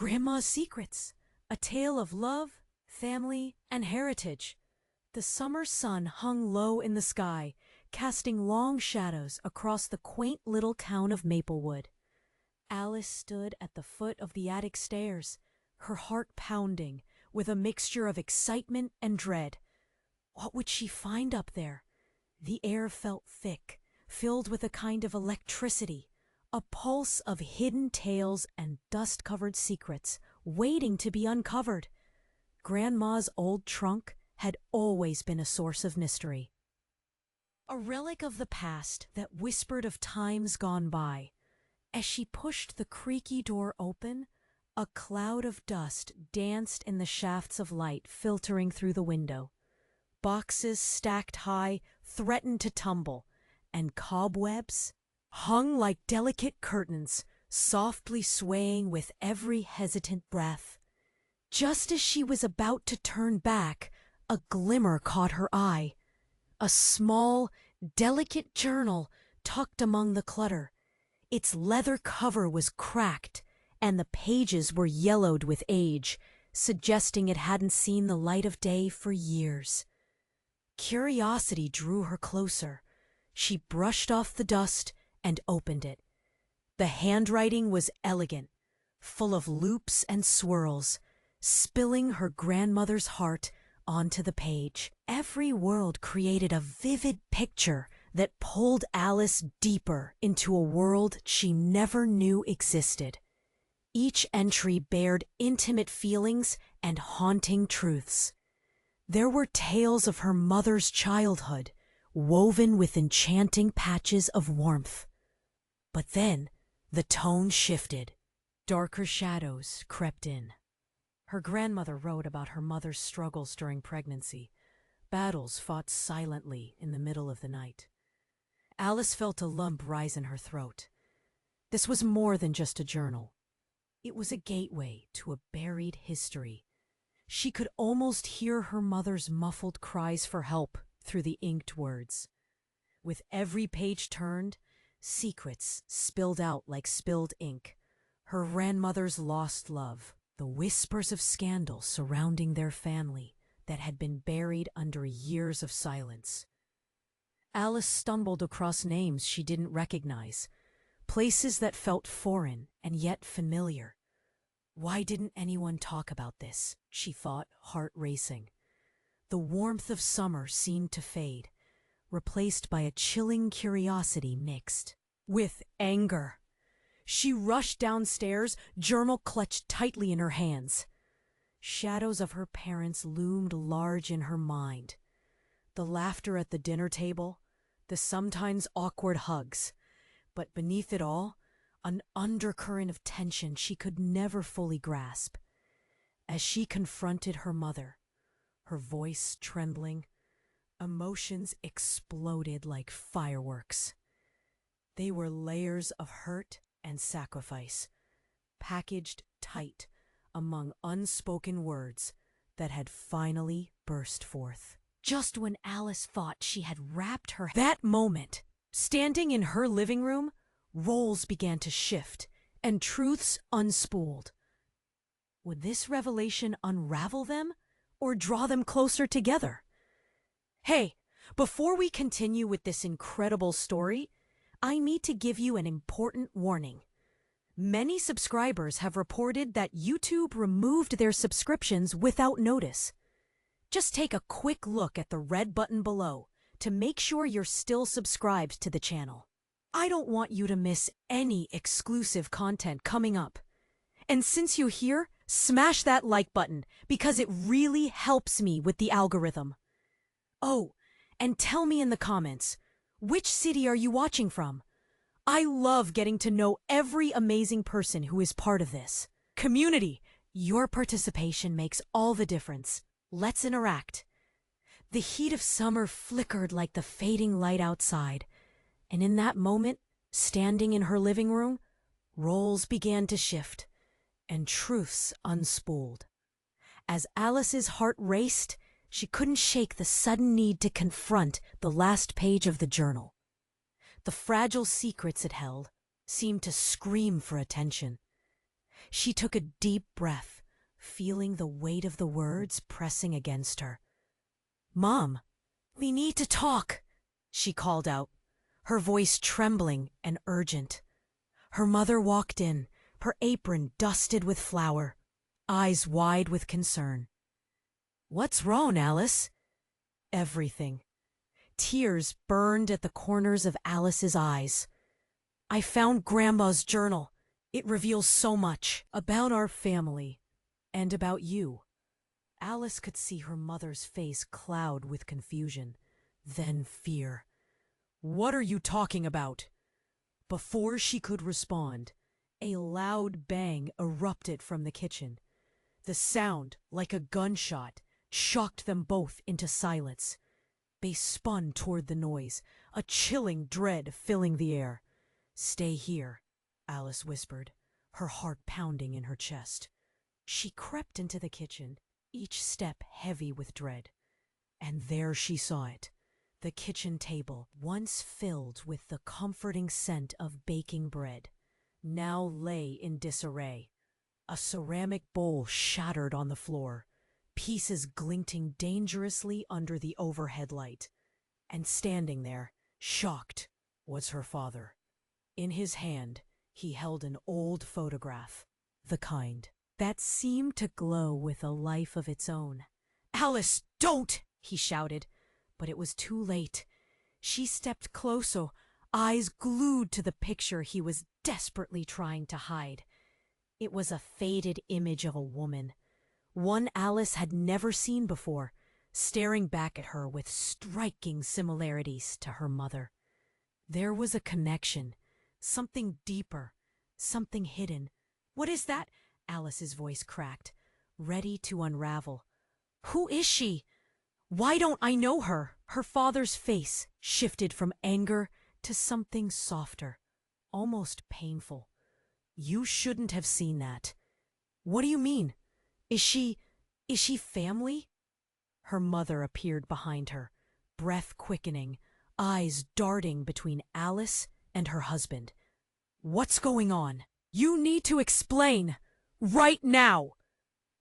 Grandma's Secrets, a tale of love, family, and heritage. The summer sun hung low in the sky, casting long shadows across the quaint little town of Maplewood. Alice stood at the foot of the attic stairs, her heart pounding with a mixture of excitement and dread. What would she find up there? The air felt thick, filled with a kind of electricity, a pulse of hidden tales and dust-covered secrets waiting to be uncovered. Grandma's old trunk had always been a source of mystery. A relic of the past that whispered of times gone by. As she pushed the creaky door open, a cloud of dust danced in the shafts of light filtering through the window. Boxes stacked high threatened to tumble, and cobwebs hung like delicate curtains, softly swaying with every hesitant breath. Just as she was about to turn back, a glimmer caught her eye. A small, delicate journal tucked among the clutter. Its leather cover was cracked, and the pages were yellowed with age, suggesting it hadn't seen the light of day for years. Curiosity drew her closer. She brushed off the dust and opened it. The handwriting was elegant, full of loops and swirls, spilling her grandmother's heart onto the page. Every word created a vivid picture that pulled Alice deeper into a world she never knew existed. Each entry bared intimate feelings and haunting truths. There were tales of her mother's childhood, woven with enchanting patches of warmth. But then the tone shifted. Darker shadows crept in. Her grandmother wrote about her mother's struggles during pregnancy, battles fought silently in the middle of the night. Alice felt a lump rise in her throat. This was more than just a journal. It was a gateway to a buried history. She could almost hear her mother's muffled cries for help through the inked words. With every page turned, secrets spilled out like spilled ink. Her grandmother's lost love, the whispers of scandal surrounding their family that had been buried under years of silence. Alice stumbled across names she didn't recognize, places that felt foreign and yet familiar. Why didn't anyone talk about this? She thought, heart racing. The warmth of summer seemed to fade, replaced by a chilling curiosity mixed with anger. She rushed downstairs, journal clutched tightly in her hands. Shadows of her parents loomed large in her mind. The laughter at the dinner table, the sometimes awkward hugs, but beneath it all, an undercurrent of tension she could never fully grasp. As she confronted her mother, her voice trembling, emotions exploded like fireworks. They were layers of hurt and sacrifice, packaged tight among unspoken words that had finally burst forth. Just when Alice thought she had wrapped her... That moment, standing in her living room, roles began to shift and truths unspooled. Would this revelation unravel them or draw them closer together? Hey, before we continue with this incredible story, I need to give you an important warning. Many subscribers have reported that YouTube removed their subscriptions without notice. Just take a quick look at the red button below to make sure you're still subscribed to the channel. I don't want you to miss any exclusive content coming up. And since you're here, smash that like button because it really helps me with the algorithm. Oh, and tell me in the comments, which city are you watching from? I love getting to know every amazing person who is part of this community. Your participation makes all the difference. Let's interact. The heat of summer flickered like the fading light outside, and in that moment, standing in her living room, roles began to shift and truths unspooled. As Alice's heart raced, she couldn't shake the sudden need to confront the last page of the journal. The fragile secrets it held seemed to scream for attention. She took a deep breath, feeling the weight of the words pressing against her. "Mom, we need to talk," she called out, her voice trembling and urgent. Her mother walked in, her apron dusted with flour, eyes wide with concern. "What's wrong, Alice?" "Everything." Tears burned at the corners of Alice's eyes. "I found Grandma's journal. It reveals so much about our family and about you." Alice could see her mother's face cloud with confusion, then fear. "What are you talking about?" Before she could respond, a loud bang erupted from the kitchen. The sound, like a gunshot, shocked them both into silence. They spun toward the noise, a chilling dread filling the air. "Stay here," Alice whispered, her heart pounding in her chest. She crept into the kitchen, each step heavy with dread. And there she saw it. The kitchen table, once filled with the comforting scent of baking bread, now lay in disarray. A ceramic bowl shattered on the floor, pieces glinting dangerously under the overhead light. And standing there, shocked, was her father. In his hand, he held an old photograph, the kind that seemed to glow with a life of its own. "Alice, don't!" he shouted, but it was too late. She stepped closer, eyes glued to the picture he was desperately trying to hide. It was a faded image of a woman, one Alice had never seen before, staring back at her with striking similarities to her mother. There was a connection, something deeper, something hidden. "What is that?" Alice's voice cracked, ready to unravel. "Who is she? Why don't I know her?" Her father's face shifted from anger to something softer, almost painful. "You shouldn't have seen that." "What do you mean? Is she family?" Her mother appeared behind her, breath quickening, eyes darting between Alice and her husband. "What's going on? You need to explain! Right now!"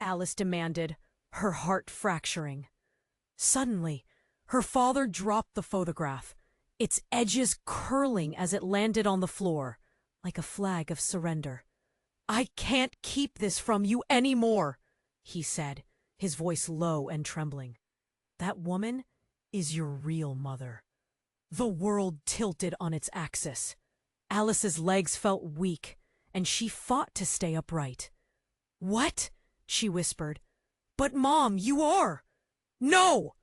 Alice demanded, her heart fracturing. Suddenly, her father dropped the photograph, its edges curling as it landed on the floor, like a flag of surrender. "I can't keep this from you anymore," he said, his voice low and trembling. "That woman is your real mother." The world tilted on its axis. Alice's legs felt weak, and she fought to stay upright. "What?" she whispered. "But Mom, you are!" "No!"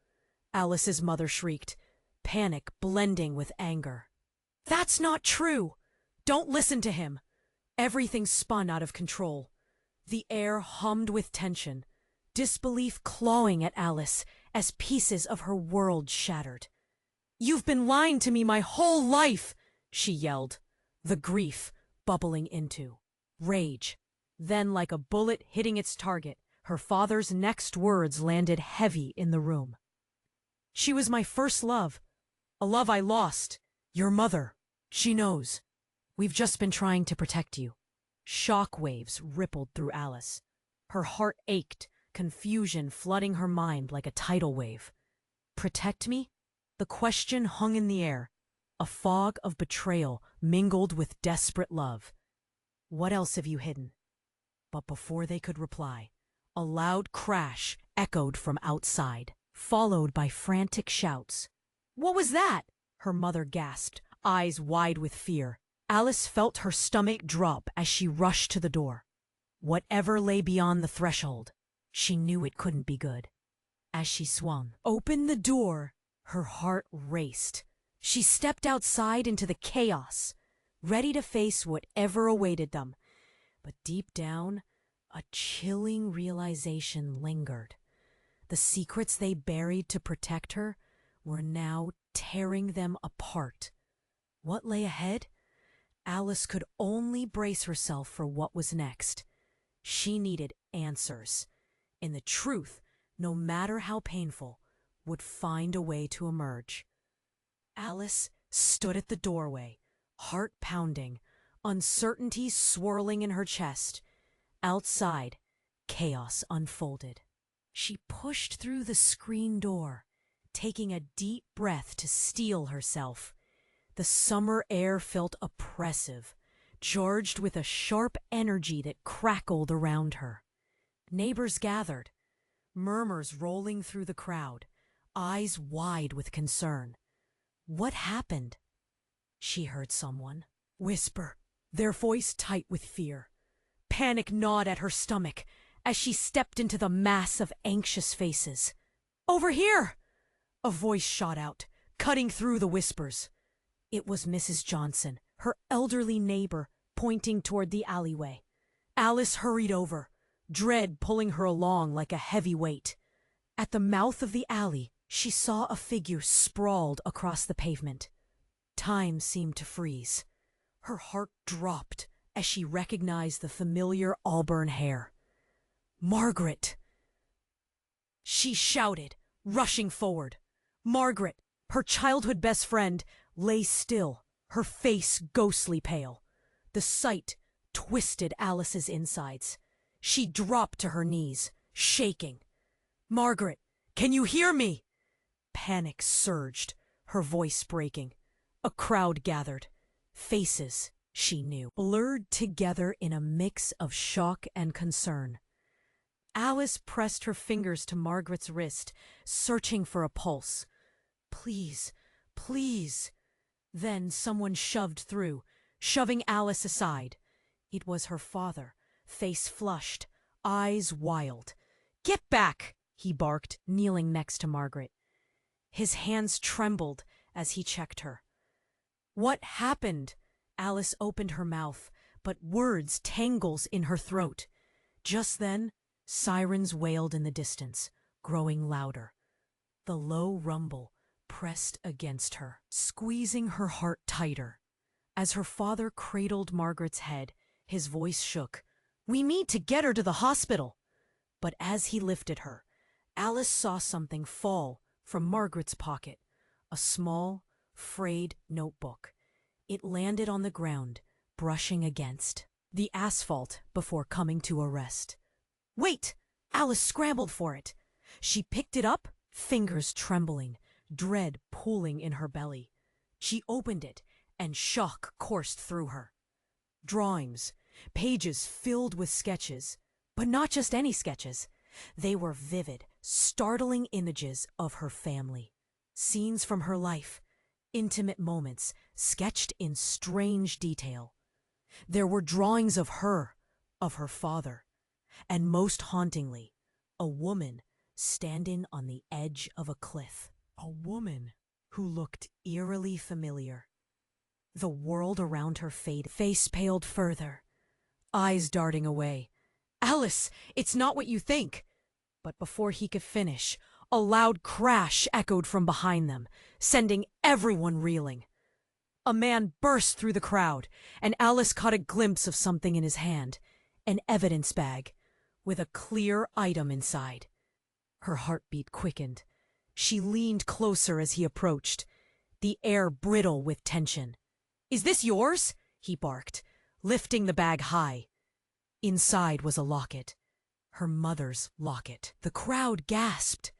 Alice's mother shrieked, panic blending with anger. "That's not true! Don't listen to him!" Everything spun out of control. The air hummed with tension, disbelief clawing at Alice as pieces of her world shattered. "You've been lying to me my whole life!" she yelled, the grief bubbling into rage. Then, like a bullet hitting its target, her father's next words landed heavy in the room. "She was my first love, a love I lost. Your mother, she knows. We've just been trying to protect you." Shock waves rippled through Alice. Her heart ached, confusion flooding her mind like a tidal wave. "Protect me?" The question hung in the air, a fog of betrayal mingled with desperate love. "What else have you hidden?" But before they could reply, a loud crash echoed from outside, followed by frantic shouts. "What was that?" her mother gasped, eyes wide with fear. Alice felt her stomach drop as she rushed to the door. Whatever lay beyond the threshold, she knew it couldn't be good. As she swung open the door, her heart raced. She stepped outside into the chaos, ready to face whatever awaited them. But deep down, a chilling realization lingered. The secrets they buried to protect her were now tearing them apart. What lay ahead? Alice could only brace herself for what was next. She needed answers, and the truth, no matter how painful, would find a way to emerge. Alice stood at the doorway, heart pounding, uncertainty swirling in her chest. Outside, chaos unfolded. She pushed through the screen door, taking a deep breath to steel herself. The summer air felt oppressive, charged with a sharp energy that crackled around her. Neighbors gathered, murmurs rolling through the crowd, eyes wide with concern. What happened? She heard someone whisper, their voice tight with fear. Panic gnawed at her stomach as she stepped into the mass of anxious faces. "Over here!" a voice shot out, cutting through the whispers. It was Mrs. Johnson, her elderly neighbor, pointing toward the alleyway. Alice hurried over, dread pulling her along like a heavy weight. At the mouth of the alley, she saw a figure sprawled across the pavement. Time seemed to freeze. Her heart dropped as she recognized the familiar auburn hair. "Margaret!" she shouted, rushing forward. Margaret, her childhood best friend, lay still, her face ghostly pale. The sight twisted Alice's insides. She dropped to her knees, shaking. "Margaret, can you hear me?" Panic surged, her voice breaking. A crowd gathered. Faces, she knew, blurred together in a mix of shock and concern. Alice pressed her fingers to Margaret's wrist, searching for a pulse. "Please, please." Then someone shoved through, shoving Alice aside. It was her father, face flushed, eyes wild. "Get back!" he barked, kneeling next to Margaret. His hands trembled as he checked her. "What happened?" Alice opened her mouth, but words tangled in her throat. Just then, sirens wailed in the distance, growing louder. The low rumble pressed against her, squeezing her heart tighter. As her father cradled Margaret's head, his voice shook. "We need to get her to the hospital." But as he lifted her, Alice saw something fall from Margaret's pocket, a small, frayed notebook. It landed on the ground, brushing against the asphalt before coming to a rest. "Wait!" Alice scrambled for it. She picked it up, fingers trembling, dread pooling in her belly. She opened it, and shock coursed through her. Drawings, pages filled with sketches, but not just any sketches. They were vivid, startling images of her family. Scenes from her life, intimate moments, sketched in strange detail. There were drawings of her father, and most hauntingly, a woman standing on the edge of a cliff. A woman who looked eerily familiar. The world around her faded, face paled further, eyes darting away. "Alice, it's not what you think!" But before he could finish, a loud crash echoed from behind them, sending everyone reeling. A man burst through the crowd, and Alice caught a glimpse of something in his hand, an evidence bag, with a clear item inside. Her heartbeat quickened. She leaned closer as he approached, the air brittle with tension. "Is this yours?" he barked, lifting the bag high. Inside was a locket. Her mother's locket. The crowd gasped.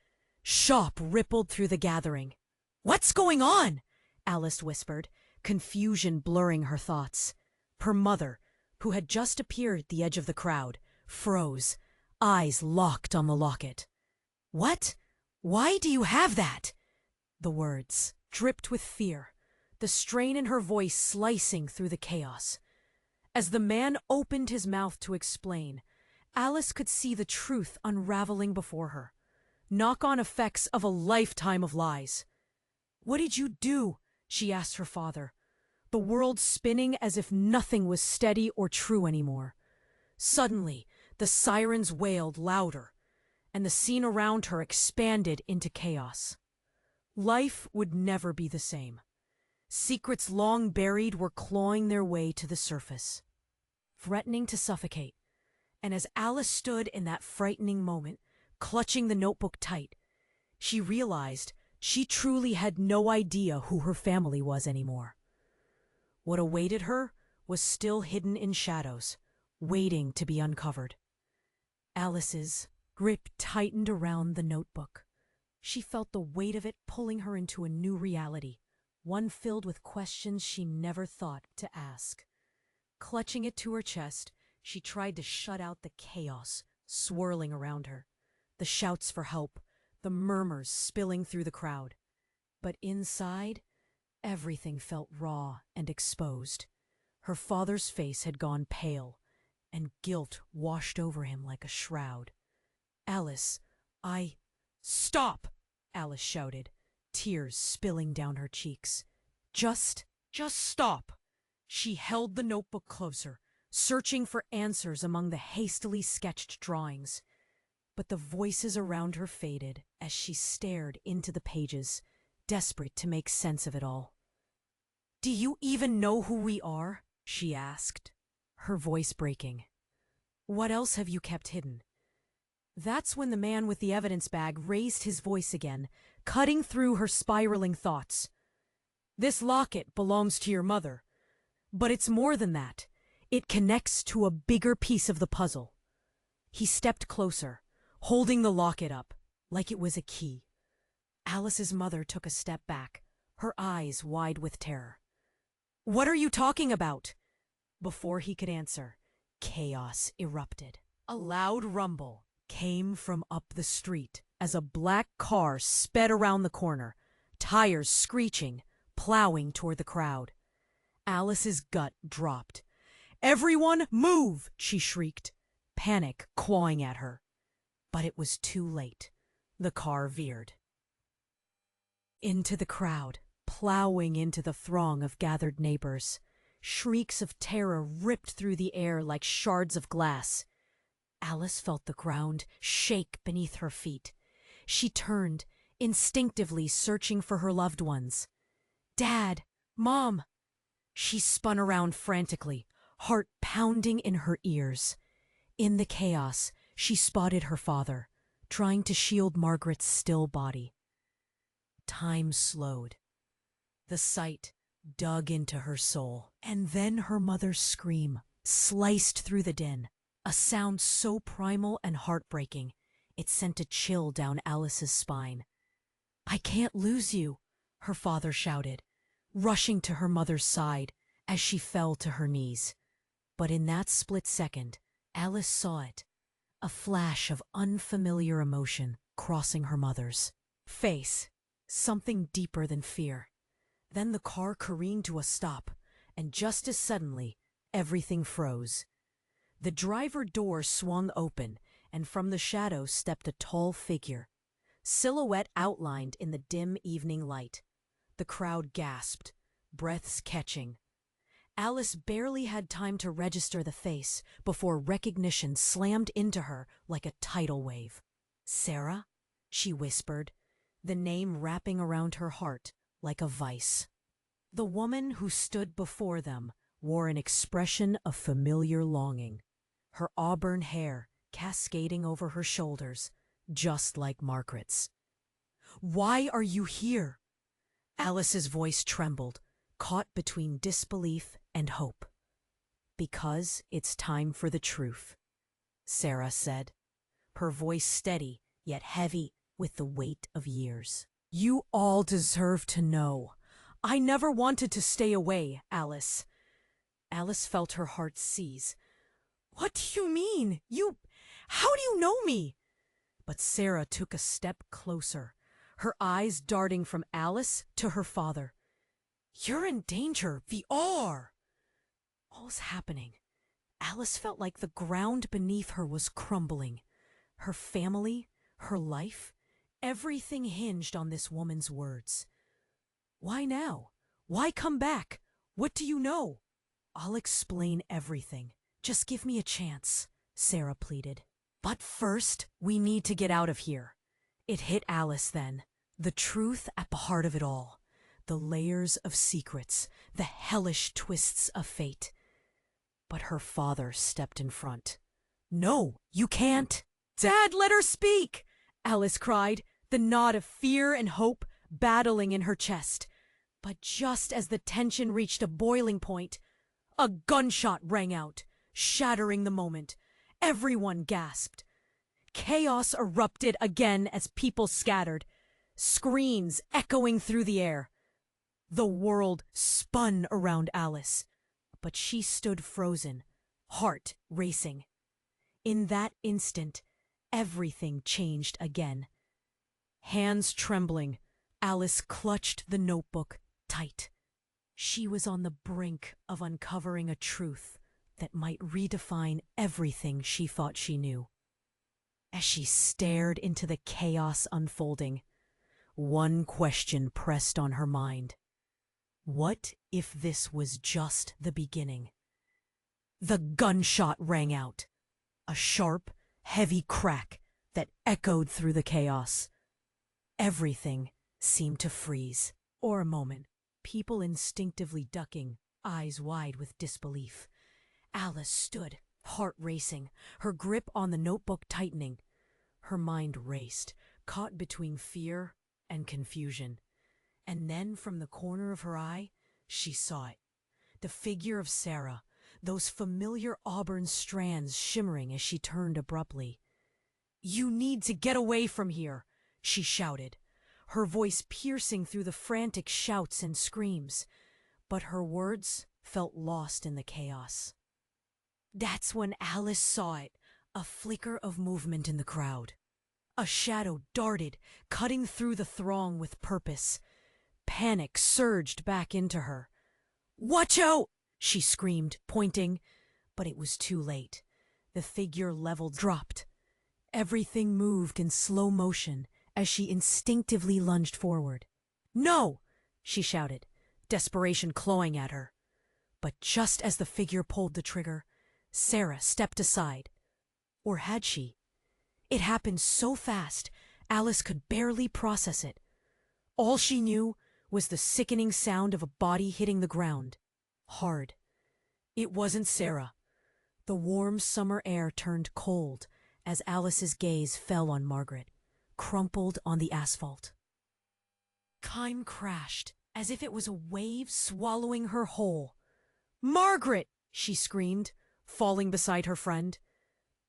Shock rippled through the gathering. "What's going on?" Alice whispered, confusion blurring her thoughts. Her mother, who had just appeared at the edge of the crowd, froze, eyes locked on the locket. "What? Why do you have that?" The words dripped with fear, the strain in her voice slicing through the chaos. As the man opened his mouth to explain, Alice could see the truth unraveling before her. Knock-on effects of a lifetime of lies. "What did you do?" she asked her father, the world spinning as if nothing was steady or true anymore. Suddenly, the sirens wailed louder, and the scene around her expanded into chaos. Life would never be the same. Secrets long buried were clawing their way to the surface, threatening to suffocate. And as Alice stood in that frightening moment, clutching the notebook tight, she realized she truly had no idea who her family was anymore. What awaited her was still hidden in shadows, waiting to be uncovered. Alice's grip tightened around the notebook. She felt the weight of it pulling her into a new reality, one filled with questions she never thought to ask. Clutching it to her chest, she tried to shut out the chaos swirling around her, the shouts for help, the murmurs spilling through the crowd. But inside, everything felt raw and exposed. Her father's face had gone pale, and guilt washed over him like a shroud. "Alice, I—" "Stop!" Alice shouted, tears spilling down her cheeks. Just stop!" She held the notebook closer, searching for answers among the hastily sketched drawings. But the voices around her faded as she stared into the pages, desperate to make sense of it all. "Do you even know who we are?" she asked, her voice breaking. "What else have you kept hidden?" That's when the man with the evidence bag raised his voice again, cutting through her spiraling thoughts. "This locket belongs to your mother. But it's more than that. It connects to a bigger piece of the puzzle." He stepped closer, holding the locket up, like it was a key. Alice's mother took a step back, her eyes wide with terror. "What are you talking about?" Before he could answer, chaos erupted. A loud rumble came from up the street as a black car sped around the corner, tires screeching, plowing toward the crowd. Alice's gut dropped. "Everyone move!" she shrieked, panic clawing at her. But it was too late. The car veered into the crowd, plowing into the throng of gathered neighbors. Shrieks of terror ripped through the air like shards of glass. Alice felt the ground shake beneath her feet. She turned, instinctively searching for her loved ones. "Dad! Mom!" She spun around frantically, heart pounding in her ears. In the chaos, she spotted her father, trying to shield Margaret's still body. Time slowed. The sight dug into her soul, and then her mother's scream sliced through the din, a sound so primal and heartbreaking, it sent a chill down Alice's spine. "I can't lose you," her father shouted, rushing to her mother's side as she fell to her knees. But in that split second, Alice saw it, a flash of unfamiliar emotion crossing her mother's face, something deeper than fear. Then the car careened to a stop, and just as suddenly, everything froze. The driver door swung open, and from the shadows stepped a tall figure, silhouette outlined in the dim evening light. The crowd gasped, breaths catching. Alice barely had time to register the face before recognition slammed into her like a tidal wave. "Sarah?" she whispered, the name wrapping around her heart like a vice. The woman who stood before them wore an expression of familiar longing, her auburn hair cascading over her shoulders, just like Margaret's. "Why are you here?" Alice's voice trembled, caught between disbelief and hope. "Because it's time for the truth," Sarah said, her voice steady yet heavy with the weight of years. "You all deserve to know. I never wanted to stay away, Alice." Alice felt her heart seize. "What do you mean? How do you know me?" But Sarah took a step closer, her eyes darting from Alice to her father. "You're in danger. We all are." All's happening. Alice felt like the ground beneath her was crumbling. Her family, her life, everything hinged on this woman's words. "Why now? Why come back? What do you know?" "I'll explain everything. Just give me a chance," Sarah pleaded. "But first, we need to get out of here." It hit Alice then, the truth at the heart of it all, the layers of secrets, the hellish twists of fate. But her father stepped in front. "No, you can't." "Dad, let her speak!" Alice cried, the knot of fear and hope battling in her chest. But just as the tension reached a boiling point, a gunshot rang out, shattering the moment. Everyone gasped. Chaos erupted again as people scattered, screams echoing through the air. The world spun around Alice, but she stood frozen, heart racing. In that instant, everything changed again. Hands trembling, Alice clutched the notebook tight. She was on the brink of uncovering a truth that might redefine everything she thought she knew. As she stared into the chaos unfolding, one question pressed on her mind. What if this was just the beginning? The gunshot rang out, a sharp, heavy crack that echoed through the chaos. Everything seemed to freeze. For a moment, people instinctively ducking, eyes wide with disbelief. Alice stood, heart racing, her grip on the notebook tightening. Her mind raced, caught between fear and confusion. And then from the corner of her eye, she saw it. The figure of Sarah, those familiar auburn strands shimmering as she turned abruptly. "You need to get away from here," she shouted, her voice piercing through the frantic shouts and screams. But her words felt lost in the chaos. That's when Alice saw it, a flicker of movement in the crowd. A shadow darted, cutting through the throng with purpose. Panic surged back into her. "Watch out!" she screamed, pointing. But it was too late. The figure leveled, dropped. Everything moved in slow motion as she instinctively lunged forward. "No!" she shouted, desperation clawing at her. But just as the figure pulled the trigger, Sarah stepped aside. Or had she? It happened so fast, Alice could barely process it. All she knew was the sickening sound of a body hitting the ground. Hard. It wasn't Sarah. The warm summer air turned cold as Alice's gaze fell on Margaret, crumpled on the asphalt. Time crashed, as if it was a wave swallowing her whole. "Margaret!" she screamed, falling beside her friend.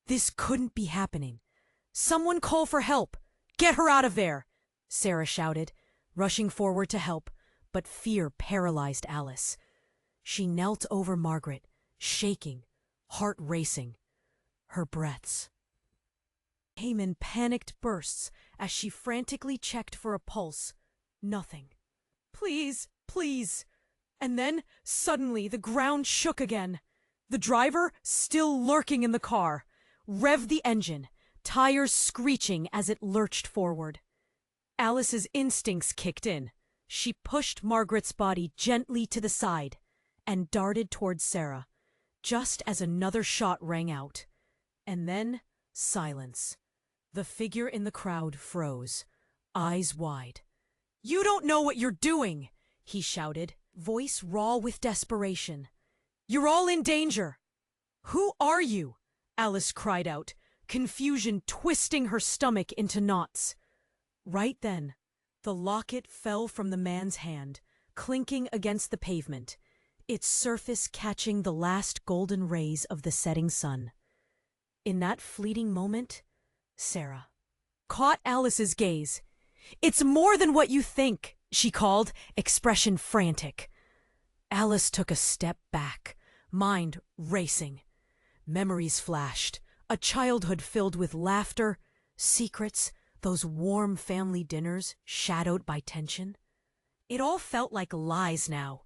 This couldn't be happening. "Someone call for help! Get her out of there!" Sarah shouted, rushing forward to help, but fear paralyzed Alice. She knelt over Margaret, shaking, heart racing. Her breaths came in panicked bursts as she frantically checked for a pulse. Nothing. "Please, please!" And then, suddenly, the ground shook again. The driver, still lurking in the car, revved the engine, tires screeching as it lurched forward. Alice's instincts kicked in. She pushed Margaret's body gently to the side and darted towards Sarah, just as another shot rang out. And then, silence. The figure in the crowd froze, eyes wide. "You don't know what you're doing!" he shouted, voice raw with desperation. "You're all in danger!" "Who are you?" Alice cried out, confusion twisting her stomach into knots. Right then, the locket fell from the man's hand, clinking against the pavement, its surface catching the last golden rays of the setting sun. In that fleeting moment, Sarah caught Alice's gaze. "It's more than what you think," she called, expression frantic. Alice took a step back, mind racing. Memories flashed, a childhood filled with laughter, secrets, those warm family dinners shadowed by tension. It all felt like lies now.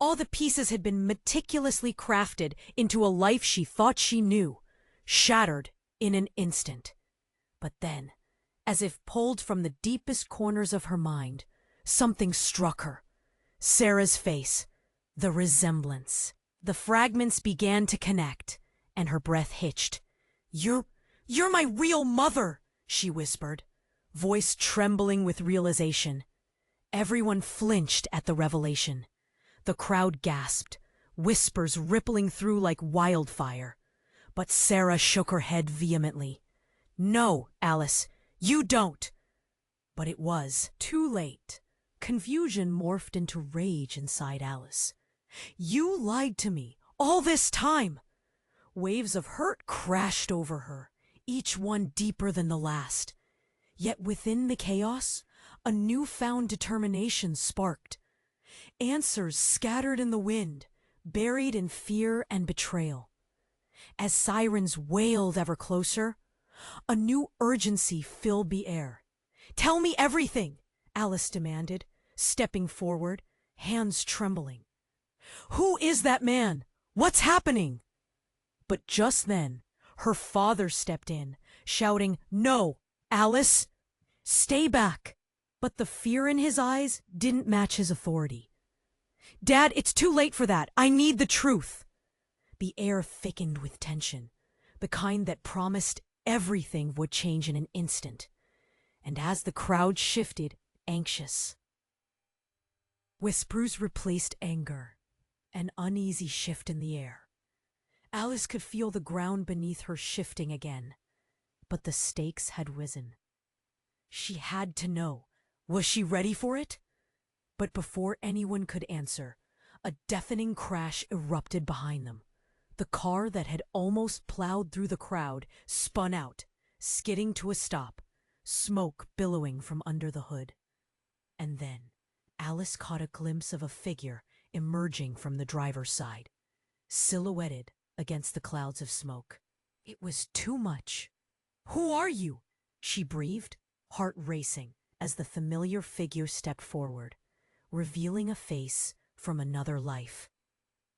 All the pieces had been meticulously crafted into a life she thought she knew, shattered in an instant. But then, as if pulled from the deepest corners of her mind, something struck her. Sarah's face, the resemblance. The fragments began to connect, and her breath hitched. You're my real mother," she whispered, voice trembling with realization. Everyone flinched at the revelation. The crowd gasped, whispers rippling through like wildfire. But Sarah shook her head vehemently. "No, Alice, you don't." But it was too late. Confusion morphed into rage inside Alice. "You lied to me all this time. Waves of hurt crashed over her, each one deeper than the last. Yet within the chaos, a newfound determination sparked. Answers scattered in the wind, buried in fear and betrayal. As sirens wailed ever closer, a new urgency filled the air. "Tell me everything," Alice demanded, stepping forward, hands trembling. "Who is that man? What's happening?" But just then, her father stepped in, shouting, "No, Alice! Stay back!" But the fear in his eyes didn't match his authority. "Dad, it's too late for that. I need the truth." The air thickened with tension, the kind that promised everything would change in an instant. And as the crowd shifted, anxious, whispers replaced anger, an uneasy shift in the air. Alice could feel the ground beneath her shifting again, but the stakes had risen. She had to know. Was she ready for it? But before anyone could answer, a deafening crash erupted behind them. The car that had almost plowed through the crowd spun out, skidding to a stop, smoke billowing from under the hood. And then Alice caught a glimpse of a figure emerging from the driver's side, silhouetted against the clouds of smoke. It was too much. "Who are you?" she breathed, heart racing, as the familiar figure stepped forward, revealing a face from another life.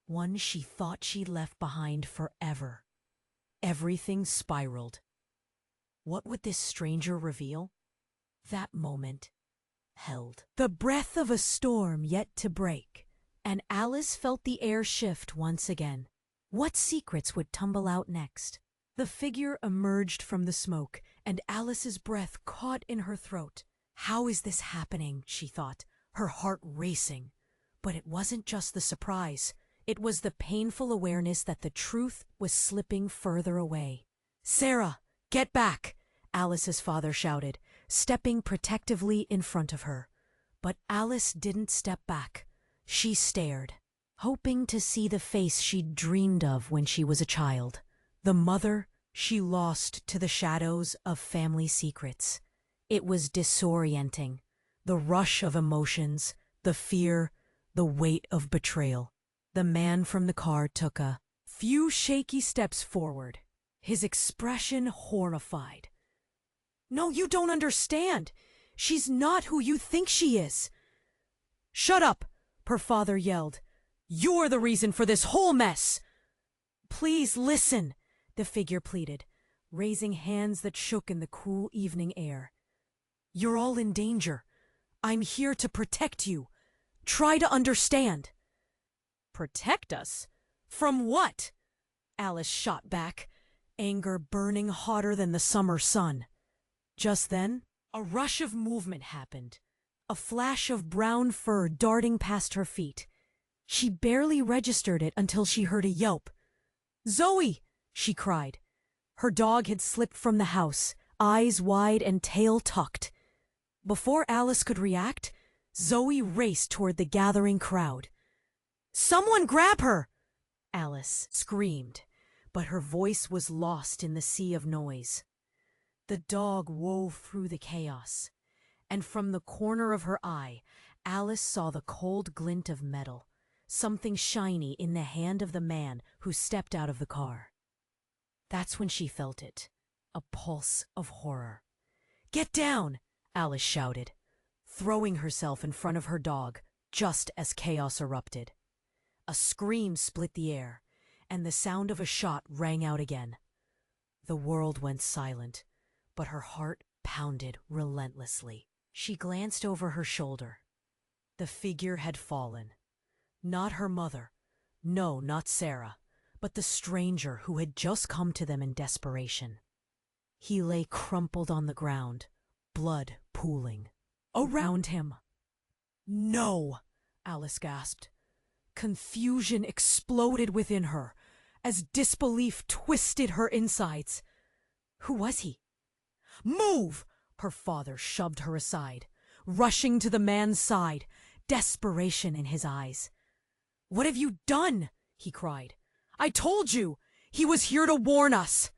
One she thought she'd left behind forever. Everything spiraled. What would this stranger reveal? That moment held the breath of a storm yet to break, and Alice felt the air shift once again. What secrets would tumble out next? The figure emerged from the smoke, and Alice's breath caught in her throat. How is this happening, she thought, her heart racing. But it wasn't just the surprise. It was the painful awareness that the truth was slipping further away. "Sarah, get back!" Alice's father shouted, stepping protectively in front of her. But Alice didn't step back. She stared, hoping to see the face she'd dreamed of when she was a child. The mother she lost to the shadows of family secrets. It was disorienting. The rush of emotions, the fear, the weight of betrayal. The man from the car took a few shaky steps forward, his expression horrified. "No, you don't understand. She's not who you think she is." "Shut up," her father yelled. "You're the reason for this whole mess." "Please listen," the figure pleaded, raising hands that shook in the cool evening air. "You're all in danger. I'm here to protect you. Try to understand." "Protect us? From what?" Alice shot back, anger burning hotter than the summer sun. Just then, a rush of movement happened, a flash of brown fur darting past her feet. She barely registered it until she heard a yelp. "Zoe!" she cried. Her dog had slipped from the house, eyes wide and tail tucked. Before Alice could react, Zoe raced toward the gathering crowd. "Someone grab her!" Alice screamed, but her voice was lost in the sea of noise. The dog wove through the chaos, and from the corner of her eye, Alice saw the cold glint of metal, something shiny in the hand of the man who stepped out of the car. That's when she felt it, a pulse of horror. "Get down!" Alice shouted, throwing herself in front of her dog just as chaos erupted. A scream split the air, and the sound of a shot rang out again. The world went silent, but her heart pounded relentlessly. She glanced over her shoulder. The figure had fallen. Not her mother, no, not Sarah, but the stranger who had just come to them in desperation. He lay crumpled on the ground, blood pooling around him. "No!" Alice gasped. Confusion exploded within her as disbelief twisted her insides. Who was he? "Move!" Her father shoved her aside, rushing to the man's side, desperation in his eyes. "What have you done?" he cried. "I told you! He was here to warn us.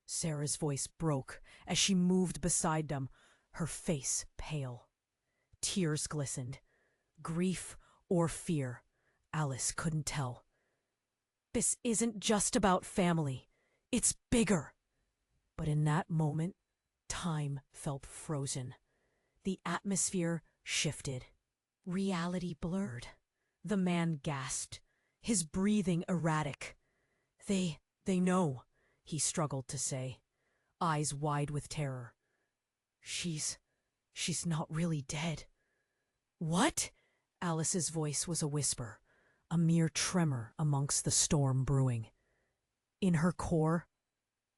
Sarah's voice broke as she moved beside them, her face pale. Tears glistened. Grief or fear, Alice couldn't tell. This isn't just about family. It's bigger. But in that moment, time felt frozen. The atmosphere shifted. Reality blurred. The man gasped, his breathing erratic. They know, he struggled to say, eyes wide with terror. She's not really dead. What? Alice's voice was a whisper, a mere tremor amongst the storm brewing. In her core,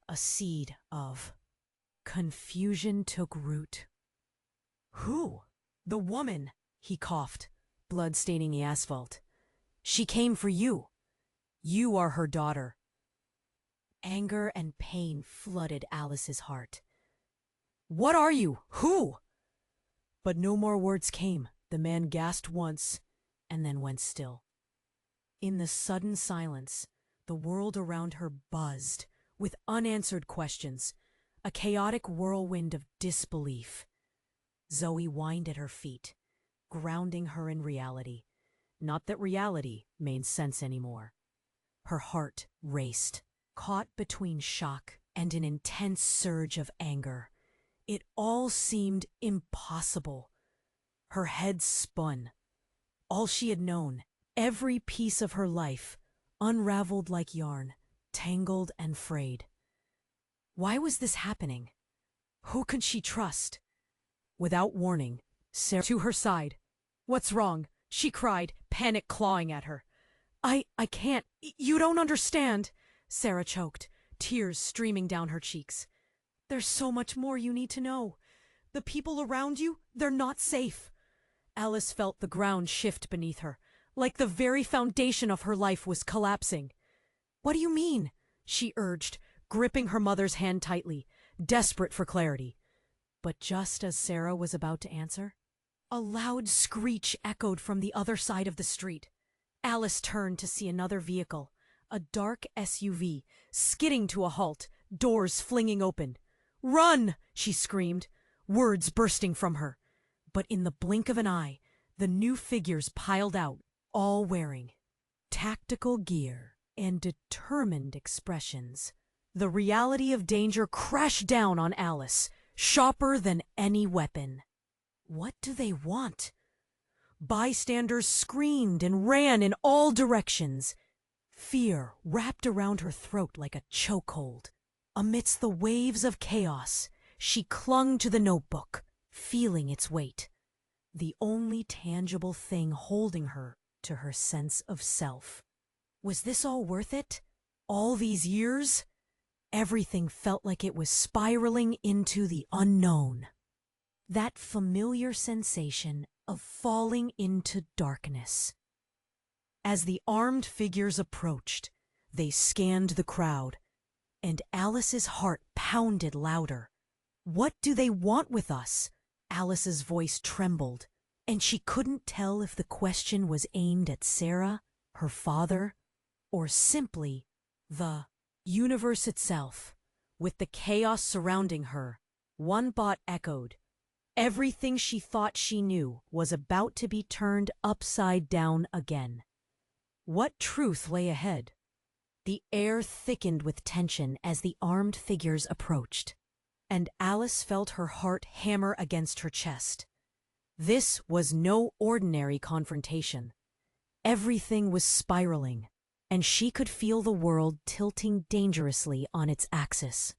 a seed of confusion took root. Who? The woman, he coughed, blood staining the asphalt. She came for you. You are her daughter. Anger and pain flooded Alice's heart. What are you? Who? But no more words came. The man gasped once and then went still. In the sudden silence, the world around her buzzed with unanswered questions, a chaotic whirlwind of disbelief. Zoe whined at her feet, grounding her in reality. Not that reality made sense anymore. Her heart raced, caught between shock and an intense surge of anger. It all seemed impossible. Her head spun. All she had known, every piece of her life, unraveled like yarn, tangled and frayed. Why was this happening? Who could she trust? Without warning, Sarah to her side. What's wrong? She cried, panic clawing at her. I can't. You don't understand. Sarah choked, tears streaming down her cheeks. There's so much more you need to know. The people around you, they're not safe. Alice felt the ground shift beneath her, like the very foundation of her life was collapsing. What do you mean? She urged, gripping her mother's hand tightly, desperate for clarity. But just as Sarah was about to answer, a loud screech echoed from the other side of the street. Alice turned to see another vehicle, a dark SUV, skidding to a halt, doors flinging open. Run! She screamed, words bursting from her. But in the blink of an eye, the new figures piled out, all wearing tactical gear and determined expressions. The reality of danger crashed down on Alice, sharper than any weapon. What do they want? Bystanders screamed and ran in all directions. Fear wrapped around her throat like a chokehold. Amidst the waves of chaos, she clung to the notebook, feeling its weight, the only tangible thing holding her to her sense of self. Was this all worth it? All these years? Everything felt like it was spiraling into the unknown. That familiar sensation of falling into darkness. As the armed figures approached, they scanned the crowd, and Alice's heart pounded louder. What do they want with us? Alice's voice trembled, and she couldn't tell if the question was aimed at Sarah, her father, or simply the universe itself. With the chaos surrounding her, one thought echoed. Everything she thought she knew was about to be turned upside down again. What truth lay ahead? The air thickened with tension as the armed figures approached, and Alice felt her heart hammer against her chest. This was no ordinary confrontation. Everything was spiraling, and she could feel the world tilting dangerously on its axis.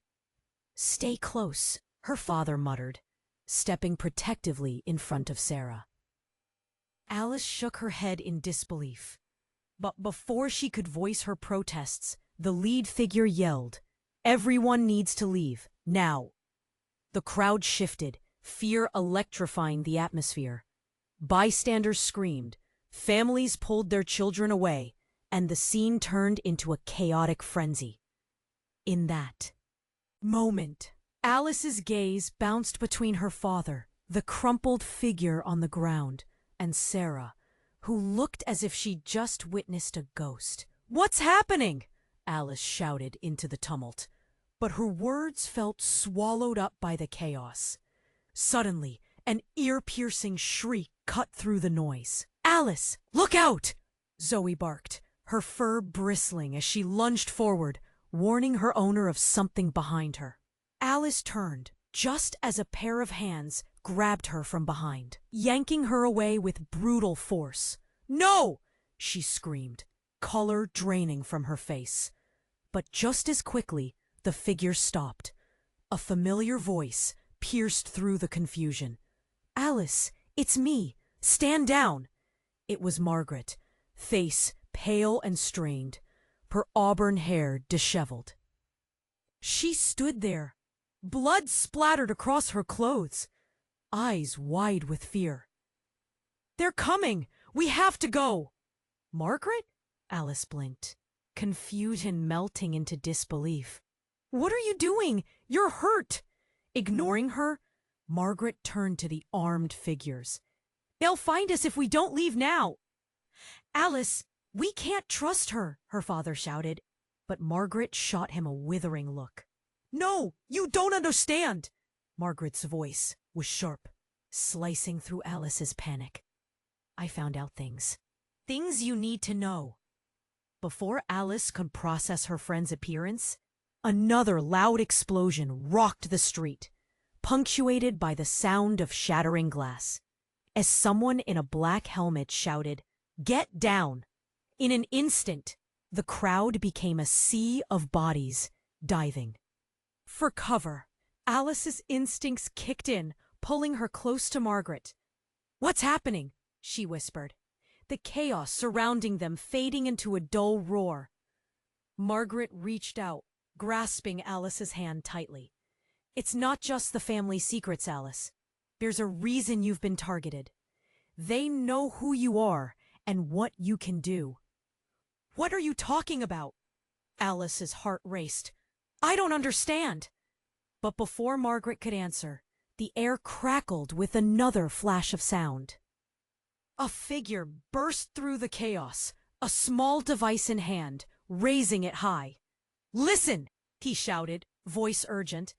"Stay close," her father muttered, stepping protectively in front of Sarah. Alice shook her head in disbelief. But before she could voice her protests, the lead figure yelled, "Everyone needs to leave, now." The crowd shifted, fear electrifying the atmosphere. Bystanders screamed, families pulled their children away, and the scene turned into a chaotic frenzy. In that moment, Alice's gaze bounced between her father, the crumpled figure on the ground, and Sarah, who looked as if she'd just witnessed a ghost. "What's happening?" Alice shouted into the tumult, but her words felt swallowed up by the chaos. Suddenly, an ear-piercing shriek cut through the noise. "Alice, look out!" Zoe barked, her fur bristling as she lunged forward, warning her owner of something behind her. Alice turned, just as a pair of hands grabbed her from behind, yanking her away with brutal force. "No!" she screamed, color draining from her face. But just as quickly, the figure stopped. A familiar voice pierced through the confusion. "Alice, it's me. Stand down." It was Margaret, face pale and strained, her auburn hair disheveled. She stood there, blood splattered across her clothes, eyes wide with fear. "They're coming! We have to go!" "Margaret?" Alice blinked, confusion melting into disbelief. "What are you doing? You're hurt!" Ignoring her, Margaret turned to the armed figures. "They'll find us if we don't leave now." "Alice, we can't trust her," her father shouted, but Margaret shot him a withering look. "No, you don't understand!" Margaret's voice was sharp, slicing through Alice's panic. "I found out things. Things you need to know." Before Alice could process her friend's appearance, another loud explosion rocked the street, punctuated by the sound of shattering glass, as someone in a black helmet shouted, "Get down!" In an instant, the crowd became a sea of bodies, diving. For cover, Alice's instincts kicked in, pulling her close to Margaret. "What's happening?" she whispered, the chaos surrounding them fading into a dull roar. Margaret reached out, grasping Alice's hand tightly. "It's not just the family secrets, Alice. There's a reason you've been targeted. They know who you are and what you can do." "What are you talking about?" Alice's heart raced. "I don't understand." But before Margaret could answer, the air crackled with another flash of sound. A figure burst through the chaos, a small device in hand, raising it high. "Listen!" he shouted, voice urgent.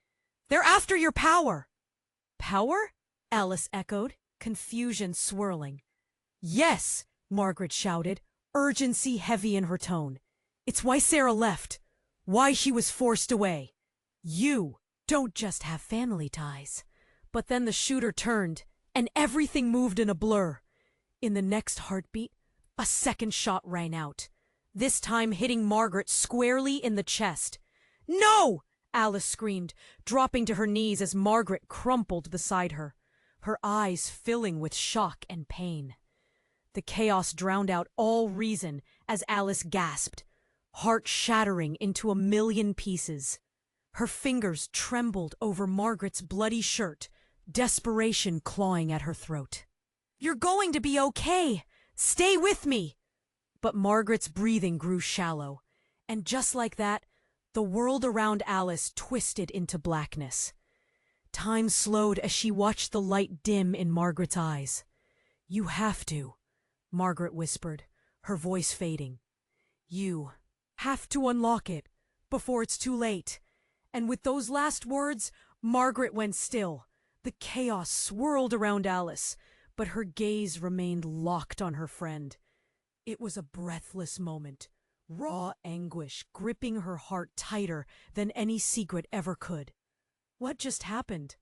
"They're after your power!" "Power?" Alice echoed, confusion swirling. "Yes!" Margaret shouted, urgency heavy in her tone. "It's why Sarah left, why she was forced away. You don't just have family ties." But then the shooter turned, and everything moved in a blur. In the next heartbeat, a second shot rang out, this time hitting Margaret squarely in the chest. "No!" Alice screamed, dropping to her knees as Margaret crumpled beside her, her eyes filling with shock and pain. The chaos drowned out all reason as Alice gasped, heart shattering into a million pieces. Her fingers trembled over Margaret's bloody shirt, desperation clawing at her throat. "You're going to be okay! Stay with me!" But Margaret's breathing grew shallow, and just like that, the world around Alice twisted into blackness. Time slowed as she watched the light dim in Margaret's eyes. "You have to," Margaret whispered, her voice fading. "You have to unlock it before it's too late." And with those last words, Margaret went still. The chaos swirled around Alice, but her gaze remained locked on her friend. It was a breathless moment, raw anguish gripping her heart tighter than any secret ever could. What just happened?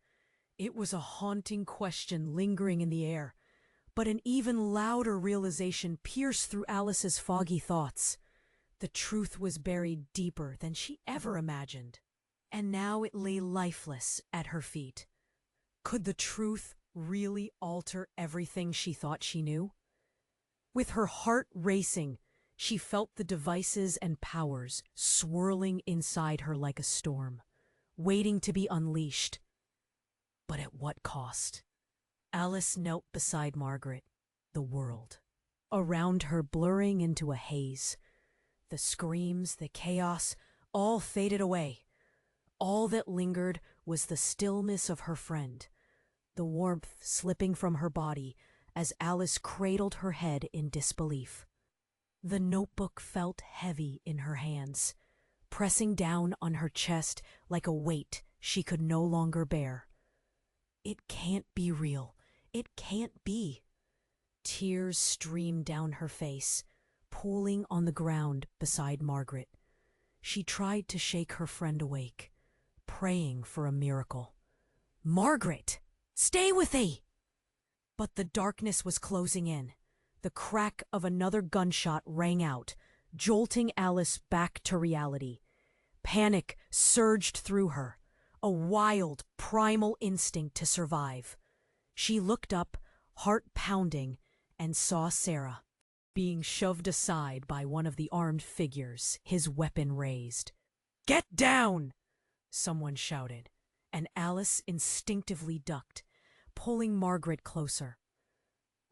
It was a haunting question lingering in the air, but an even louder realization pierced through Alice's foggy thoughts. The truth was buried deeper than she ever imagined, and now it lay lifeless at her feet. Could the truth really alter everything she thought she knew? With her heart racing, she felt the devices and powers swirling inside her like a storm, waiting to be unleashed. But at what cost? Alice knelt beside Margaret, the world around her blurring into a haze. The screams, the chaos, all faded away. All that lingered was the stillness of her friend, the warmth slipping from her body as Alice cradled her head in disbelief. The notebook felt heavy in her hands, pressing down on her chest like a weight she could no longer bear. It can't be real. It can't be. Tears streamed down her face, pooling on the ground beside Margaret. She tried to shake her friend awake, praying for a miracle. "Margaret, stay with thee!" But the darkness was closing in. The crack of another gunshot rang out, jolting Alice back to reality. Panic surged through her, a wild, primal instinct to survive. She looked up, heart pounding, and saw Sarah, being shoved aside by one of the armed figures, his weapon raised. "Get down!" someone shouted, and Alice instinctively ducked, pulling Margaret closer.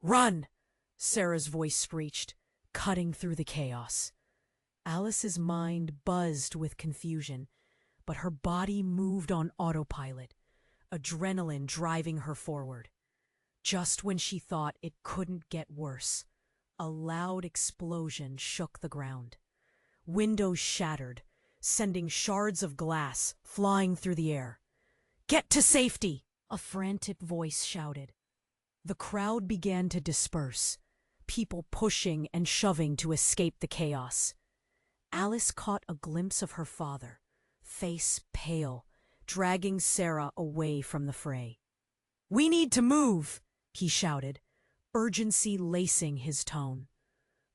"Run!" Sarah's voice screeched, cutting through the chaos. Alice's mind buzzed with confusion, but her body moved on autopilot, adrenaline driving her forward. Just when she thought it couldn't get worse, a loud explosion shook the ground. Windows shattered, sending shards of glass flying through the air. "Get to safety!" a frantic voice shouted. The crowd began to disperse, people pushing and shoving to escape the chaos. Alice caught a glimpse of her father, face pale, dragging Sarah away from the fray. "We need to move!" he shouted, urgency lacing his tone.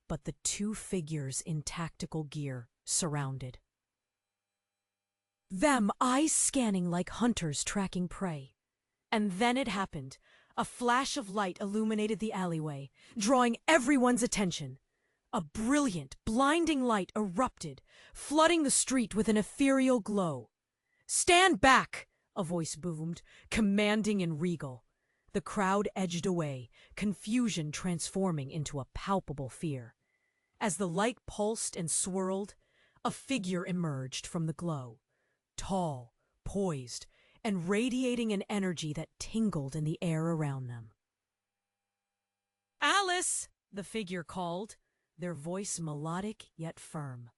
But the two figures in tactical gear surrounded them, eyes scanning like hunters tracking prey. And then it happened. A flash of light illuminated the alleyway, drawing everyone's attention. A brilliant, blinding light erupted, flooding the street with an ethereal glow. "Stand back!" a voice boomed, commanding and regal. The crowd edged away, confusion transforming into a palpable fear. As the light pulsed and swirled, a figure emerged from the glow, tall, poised, and radiating an energy that tingled in the air around them. "Alice!" the figure called, their voice melodic yet firm.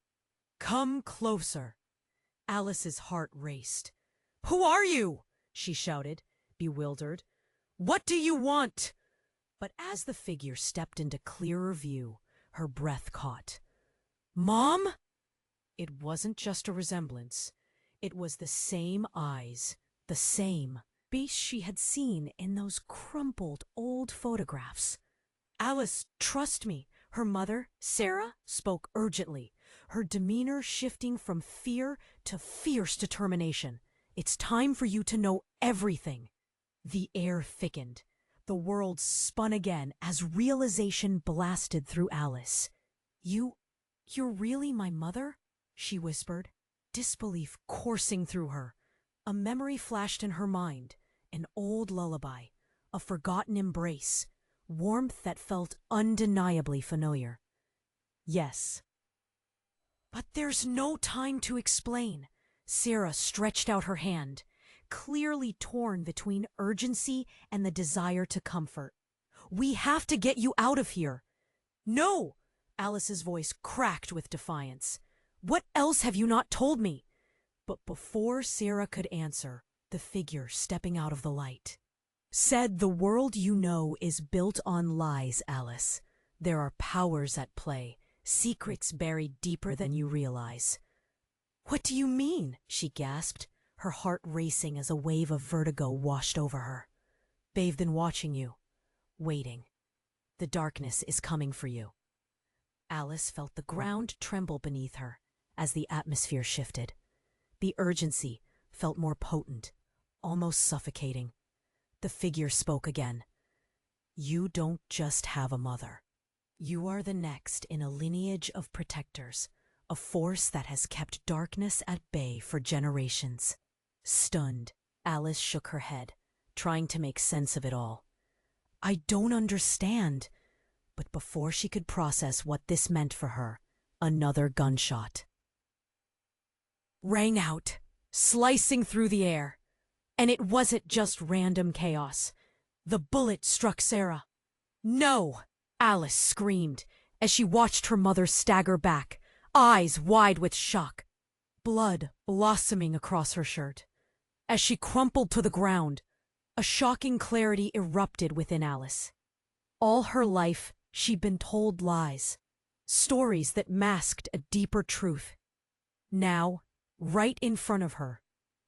"Come closer." Alice's heart raced. "Who are you?" she shouted, bewildered. "What do you want?" But as the figure stepped into clearer view, her breath caught. "Mom?" It wasn't just a resemblance. It was the same eyes, the same face she had seen in those crumpled old photographs. "Alice, trust me," her mother, Sarah, spoke urgently, her demeanor shifting from fear to fierce determination. "It's time for you to know everything." The air thickened. The world spun again as realization blasted through Alice. You're really my mother?" she whispered, disbelief coursing through her. A memory flashed in her mind, an old lullaby, a forgotten embrace, warmth that felt undeniably familiar. "Yes." "But there's no time to explain." Sarah stretched out her hand, clearly torn between urgency and the desire to comfort. "We have to get you out of here." "No!" Alice's voice cracked with defiance. "What else have you not told me?" But before Sarah could answer, the figure stepping out of the light said, "The world you know is built on lies, Alice. There are powers at play, secrets buried deeper than you realize." "What do you mean?" she gasped, her heart racing as a wave of vertigo washed over her. "They've been watching you, waiting. The darkness is coming for you." Alice felt the ground tremble beneath her as the atmosphere shifted. The urgency felt more potent, almost suffocating. The figure spoke again. "You don't just have a mother. You are the next in a lineage of protectors, a force that has kept darkness at bay for generations." Stunned, Alice shook her head, trying to make sense of it all. "I don't understand." But before she could process what this meant for her, another gunshot rang out, slicing through the air. And it wasn't just random chaos. The bullet struck Sarah. "No!" Alice screamed as she watched her mother stagger back, eyes wide with shock. blood blossoming across her shirt. As she crumpled to the ground, a shocking clarity erupted within Alice. All her life, she'd been told lies, stories that masked a deeper truth. Now, right in front of her,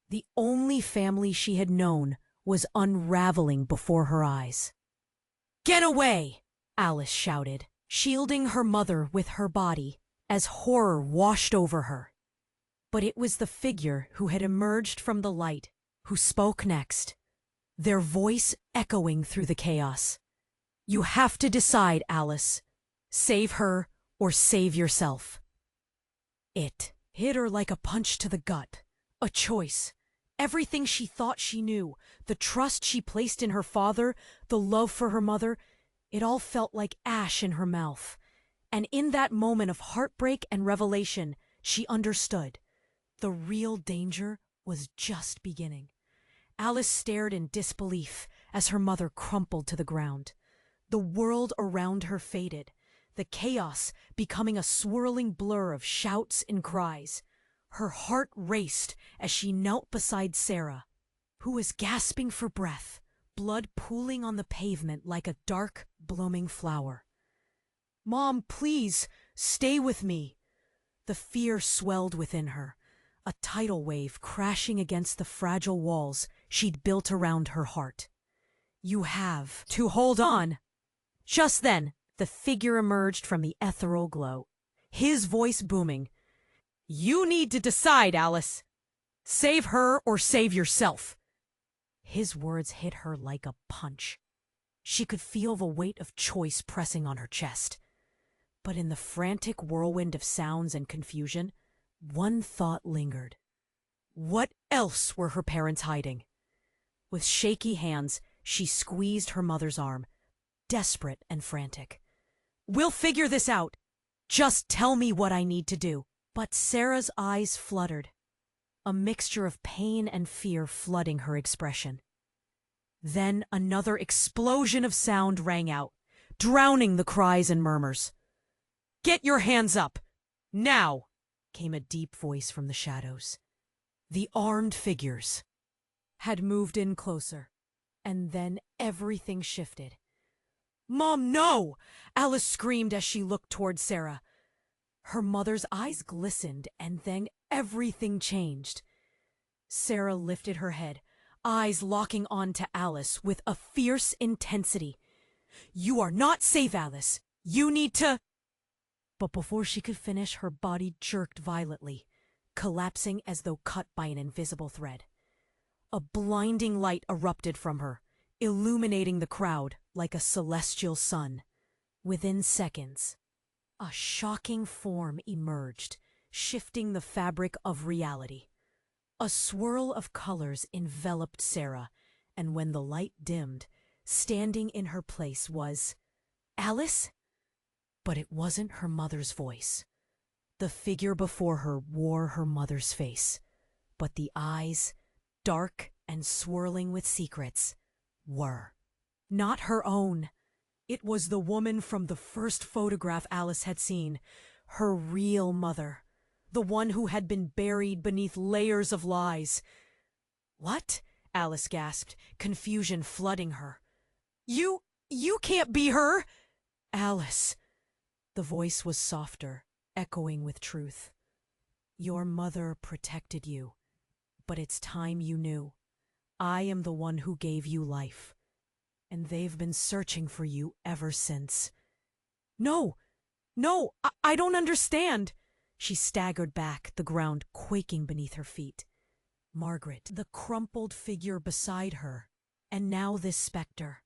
the only family she had known was unraveling before her eyes. "Get away!" Alice shouted, shielding her mother with her body as horror washed over her. But it was the figure who had emerged from the light who spoke next, their voice echoing through the chaos. "You have to decide, Alice. Save her or save yourself." It hit her like a punch to the gut. A choice. Everything she thought she knew, the trust she placed in her father, the love for her mother, it all felt like ash in her mouth. And in that moment of heartbreak and revelation, she understood. The real danger was just beginning. Alice stared in disbelief as her mother crumpled to the ground. The world around her faded, the chaos becoming a swirling blur of shouts and cries. Her heart raced as she knelt beside Sarah, who was gasping for breath, blood pooling on the pavement like a dark, blooming flower. "Mom, please, stay with me." The fear swelled within her, a tidal wave crashing against the fragile walls she'd built around her heart. "You have to hold on." Just then, the figure emerged from the ethereal glow, his voice booming. "You need to decide, Alice. Save her or save yourself." His words hit her like a punch. She could feel the weight of choice pressing on her chest. But in the frantic whirlwind of sounds and confusion, one thought lingered. What else were her parents hiding? With shaky hands, she squeezed her mother's arm, desperate and frantic. "We'll figure this out. Just tell me what I need to do." But Sarah's eyes fluttered, a mixture of pain and fear flooding her expression. Then another explosion of sound rang out, drowning the cries and murmurs. "Get your hands up! Now!" came a deep voice from the shadows. The armed figures had moved in closer, and then everything shifted. "Mom, no!" Alice screamed as she looked toward Sarah. Her mother's eyes glistened, and then everything changed. Sarah lifted her head, eyes locking on to Alice with a fierce intensity. "You are not safe, Alice. You need to—" But before she could finish, her body jerked violently, collapsing as though cut by an invisible thread. A blinding light erupted from her, illuminating the crowd like a celestial sun. Within seconds, a shocking form emerged, shifting the fabric of reality. A swirl of colors enveloped Sarah, and when the light dimmed, standing in her place was Alice? But it wasn't her mother's voice. The figure before her wore her mother's face, but the eyes, dark and swirling with secrets, were not her own. It was the woman from the first photograph Alice had seen, her real mother, the one who had been buried beneath layers of lies. "What?" Alice gasped, confusion flooding her. You can't be her!" "Alice." The voice was softer, echoing with truth. "Your mother protected you, but it's time you knew. I am the one who gave you life, and they've been searching for you ever since." No, I don't understand." She staggered back, the ground quaking beneath her feet. Margaret, the crumpled figure beside her, and now this specter.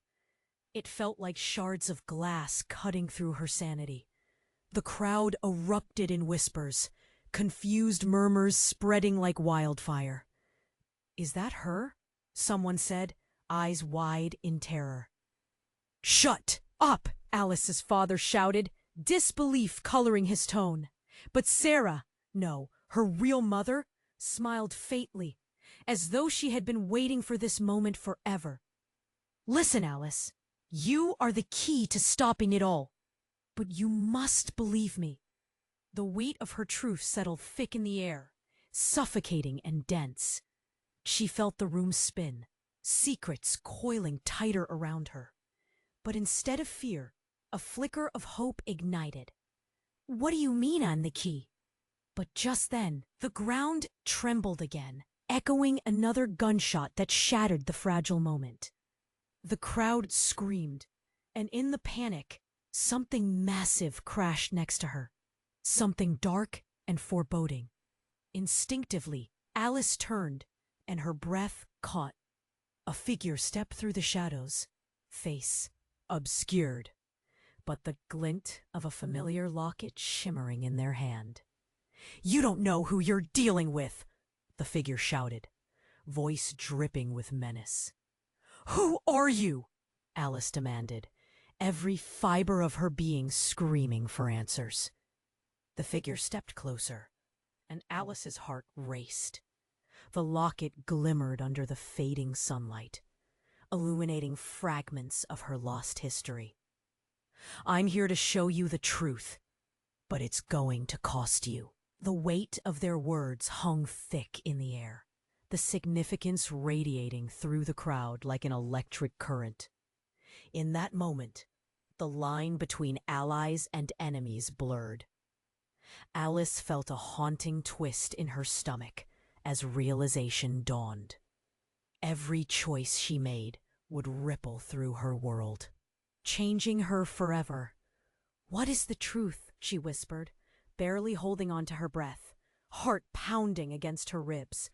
It felt like shards of glass cutting through her sanity. The crowd erupted in whispers, confused murmurs spreading like wildfire. "Is that her?" someone said, eyes wide in terror. "Shut up!" Alice's father shouted, disbelief coloring his tone. But Sarah, no, her real mother, smiled faintly, as though she had been waiting for this moment forever. "Listen, Alice, you are the key to stopping it all. But you must believe me." The weight of her truth settled thick in the air. suffocating and dense. She felt the room spin, secrets coiling tighter around her. But instead of fear, a flicker of hope ignited. "What do you mean I'm the key?" But just then, the ground trembled again, echoing another gunshot that shattered the fragile moment. The crowd screamed, and in the panic, something massive crashed next to her. Something dark and foreboding. Instinctively, Alice turned, and her breath caught. A figure stepped through the shadows, face obscured, but the glint of a familiar locket shimmering in their hand. "You don't know who you're dealing with," the figure shouted, voice dripping with menace. "Who are you?" Alice demanded, every fiber of her being screaming for answers. The figure stepped closer, and Alice's heart raced. The locket glimmered under the fading sunlight, illuminating fragments of her lost history. "I'm here to show you the truth, but it's going to cost you." The weight of their words hung thick in the air, the significance radiating through the crowd like an electric current. In that moment, the line between allies and enemies blurred. Alice felt a haunting twist in her stomach as realization dawned. Every choice she made would ripple through her world, changing her forever. "What is the truth?" she whispered, barely holding on to her breath, heart pounding against her ribs.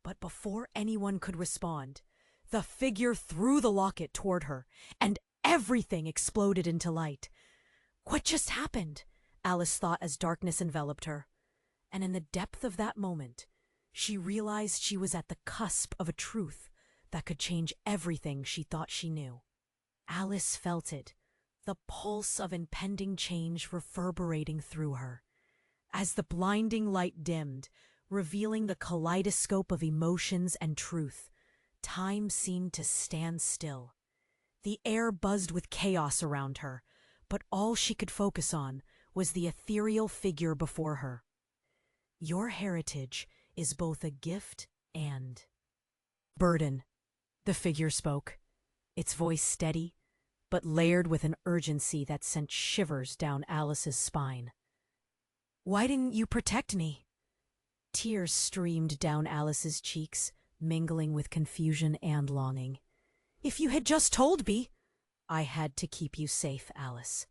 But before anyone could respond, the figure threw the locket toward her, and everything exploded into light. What just happened? Alice thought as darkness enveloped her. And in the depth of that moment, she realized she was at the cusp of a truth that could change everything she thought she knew. Alice felt it, the pulse of impending change reverberating through her. As the blinding light dimmed, revealing the kaleidoscope of emotions and truth, time seemed to stand still. The air buzzed with chaos around her, but all she could focus on was the ethereal figure before her. "Your heritage is both a gift and burden," the figure spoke, its voice steady, but layered with an urgency that sent shivers down Alice's spine. "Why didn't you protect me?" Tears streamed down Alice's cheeks, mingling with confusion and longing. "If you had just told me—" "I had to keep you safe, Alice."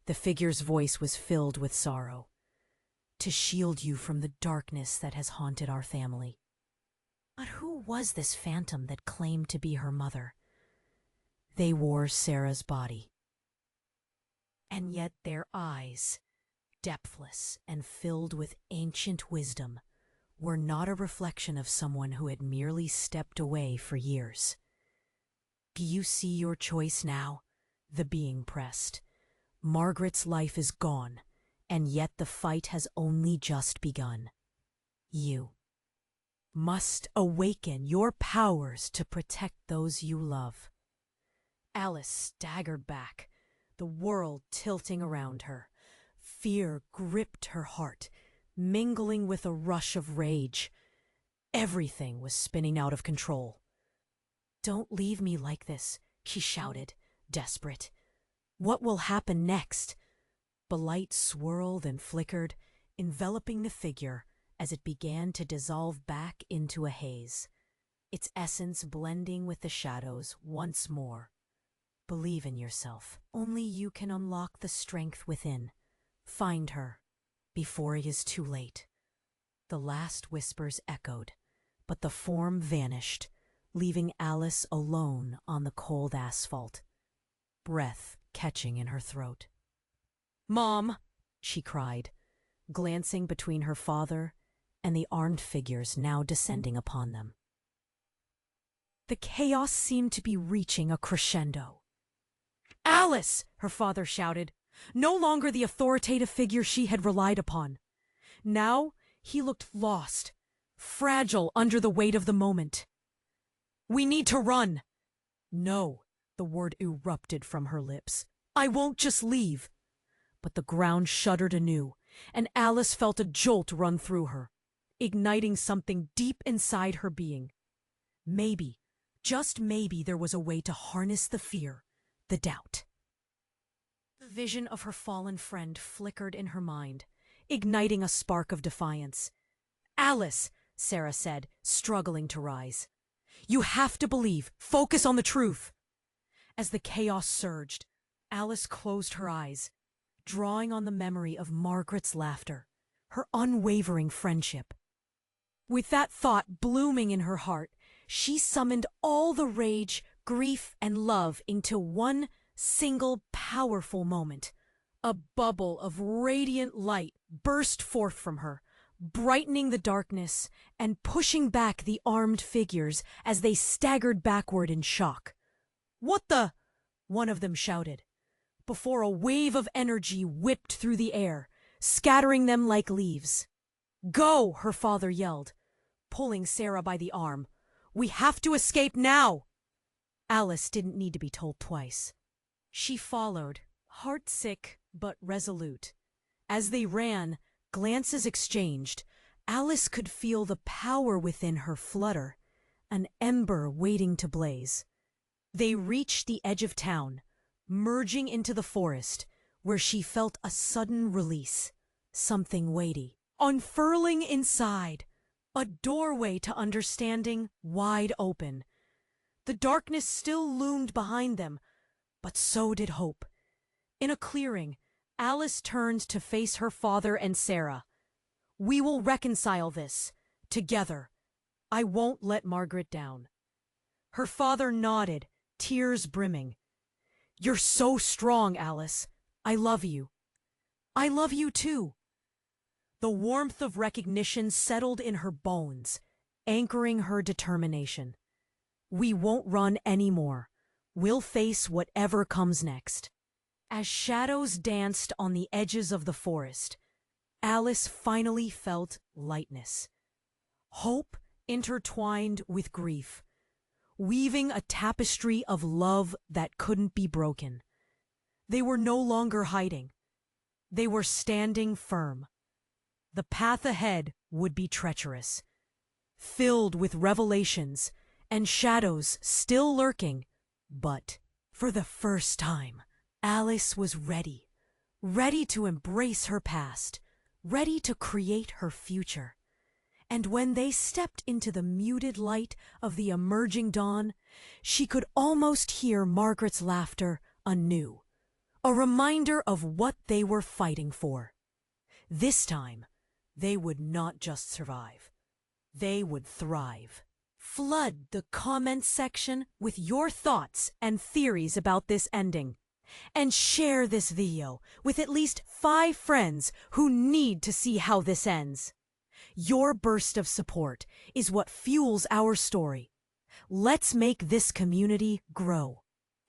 The figure's voice was filled with sorrow. "To shield you from the darkness that has haunted our family." But who was this phantom that claimed to be her mother? They wore Sarah's body. And yet their eyes, depthless and filled with ancient wisdom, were not a reflection of someone who had merely stepped away for years. "Do you see your choice now?" the being pressed. "Margaret's life is gone, and yet the fight has only just begun. You must awaken your powers to protect those you love." Alice staggered back, the world tilting around her. Fear gripped her heart, mingling with a rush of rage. Everything was spinning out of control. "Don't leave me like this," she shouted, desperate. "What will happen next?" The light swirled and flickered, enveloping the figure as it began to dissolve back into a haze, its essence blending with the shadows once more. "Believe in yourself. Only you can unlock the strength within. Find her before it is too late." The last whispers echoed, but the form vanished, leaving Alice alone on the cold asphalt, breath catching in her throat. "Mom!" she cried, glancing between her father and the armed figures now descending upon them. The chaos seemed to be reaching a crescendo. "Alice!" her father shouted, no longer the authoritative figure she had relied upon. Now he looked lost, fragile under the weight of the moment. "We need to run!" "No," the word erupted from her lips. "I won't just leave." But the ground shuddered anew, and Alice felt a jolt run through her. igniting something deep inside her being. Maybe, just maybe, there was a way to harness the fear, the doubt. The vision of her fallen friend flickered in her mind, igniting a spark of defiance. "Alice," Sarah said, struggling to rise. "You have to believe. Focus on the truth." As the chaos surged, Alice closed her eyes, drawing on the memory of Margaret's laughter, her unwavering friendship. With that thought blooming in her heart, she summoned all the rage, grief, and love into one single powerful moment. A bubble of radiant light burst forth from her, brightening the darkness and pushing back the armed figures as they staggered backward in shock. "What the?" one of them shouted, before a wave of energy whipped through the air, scattering them like leaves. "Go!" her father yelled, pulling Sarah by the arm. "We have to escape now!" Alice didn't need to be told twice. She followed, heartsick but resolute. As they ran, glances exchanged, Alice could feel the power within her flutter, an ember waiting to blaze. They reached the edge of town, merging into the forest, where she felt a sudden release, something weighty, unfurling inside, a doorway to understanding wide open. The darkness still loomed behind them, but so did hope. In a clearing, Alice turned to face her father and Sarah. "We will reconcile this, together. I won't let Margaret down." Her father nodded, tears brimming. "You're so strong, Alice. I love you." "I love you too." The warmth of recognition settled in her bones, anchoring her determination. "We won't run anymore. We'll face whatever comes next." As shadows danced on the edges of the forest, Alice finally felt lightness. Hope intertwined with grief, weaving a tapestry of love that couldn't be broken. They were no longer hiding. They were standing firm. The path ahead would be treacherous, filled with revelations and shadows still lurking, but for the first time, Alice was ready, ready to embrace her past, ready to create her future. And when they stepped into the muted light of the emerging dawn, she could almost hear Margaret's laughter anew, a reminder of what they were fighting for. This time, they would not just survive. They would thrive. Flood the comments section with your thoughts and theories about this ending. And share this video with at least 5 friends who need to see how this ends. Your burst of support is what fuels our story. Let's make this community grow.